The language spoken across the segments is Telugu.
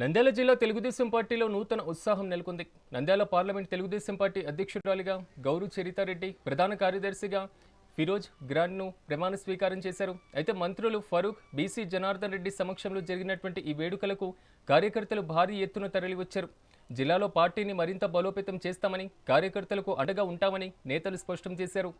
నంద్యాల జిల్లా తెలుగుదేశం పార్టీలో నూతన ఉత్సాహం నెలకొంది. నంద్యాల పార్లమెంట్ తెలుగుదేశం పార్టీ అధ్యక్షురాలిగా గౌరు చరితారెడ్డి, ప్రధాన కార్యదర్శిగా ఫిరోజ్ గ్రాండ్ను ప్రమాణ స్వీకారం చేశారు. అయితే మంత్రులు ఫరూక్, బీసీ జనార్దన్ రెడ్డి సమక్షంలో జరిగినటువంటి ఈ వేడుకలకు కార్యకర్తలు భారీ ఎత్తున తరలివచ్చారు. జిల్లాలో పార్టీని మరింత బలోపేతం చేస్తామని, కార్యకర్తలకు అండగా ఉంటామని నేతలు స్పష్టం చేశారు.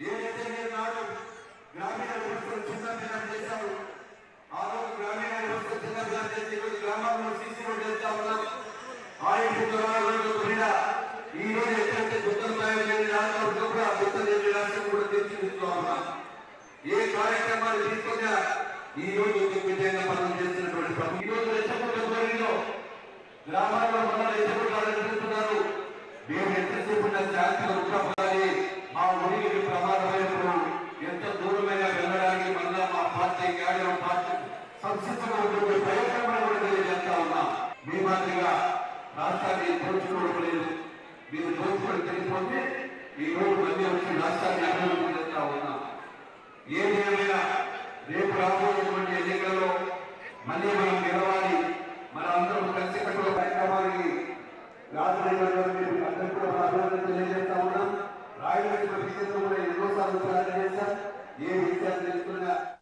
ఏదైతే మీరు నాడు గ్రామీణ వ్యవస్థ చిన్నపిల్లలు చేశారు, ఆ రోజు గ్రామీణ వ్యవస్థ చిన్నపిల్లలు చేసి ఈరోజు గ్రామాల్లో సీసీ రోడ్డు చేస్తా ఉన్నాం. ఈ రోజు ఎక్కడైతే గుర్తం రాష్ట్రంలో కూడా గుర్తం రాష్ట్రం కూడా తీర్చిదిద్దుతూ ఉన్నాం. ఏ కార్యక్రమాలు తీసుకున్నా ఈ రోజు విధంగా పనులు చేస్తున్నటువంటి ప్రభుత్వం ఈ రోజు రెచ్చగొట్ట ధోరణిలో గ్రామాల్లో మన రెచ్చగొట్టాలని చూస్తున్నారు. మేము ఎంతసేపు శాంతిగా ఉత్తరపడాలి, మా ఊరికి ప్రమాదమైనప్పుడు ఎంత దూరమైనా వెళ్ళడానికి మళ్ళా మా పార్టీ కేవలం పార్టీ సంసిద్ధంగా ఉంటుంది ప్రయత్నం కూడా తెలియజేస్తా ఉన్నా. మీ మాదిరిగా రాష్ట్రాన్ని దోచుకోవడం లేదు. మీరు దోచుకొని తెలిసిపోతే ఈ రోజు మళ్ళీ వచ్చి రాష్ట్రాన్ని అభివృద్ధి చేస్తా ఉన్నా. ఏదేమైనా రేపు రాబోయేటువంటి ఎన్నికల్లో మళ్ళీ మనం గెలవాలి. మన అందరం కలిసికట్టుగా కార్యక్రమానికి అందరూ కూడా అభివృద్ధి తెలియజేస్తా ఉన్నాం. రాయలసీమ విషయంలో కూడా ఎన్నోసార్లు ప్రయాణం చేశాం. ఏ విషయాలు తెలుసుకున్నా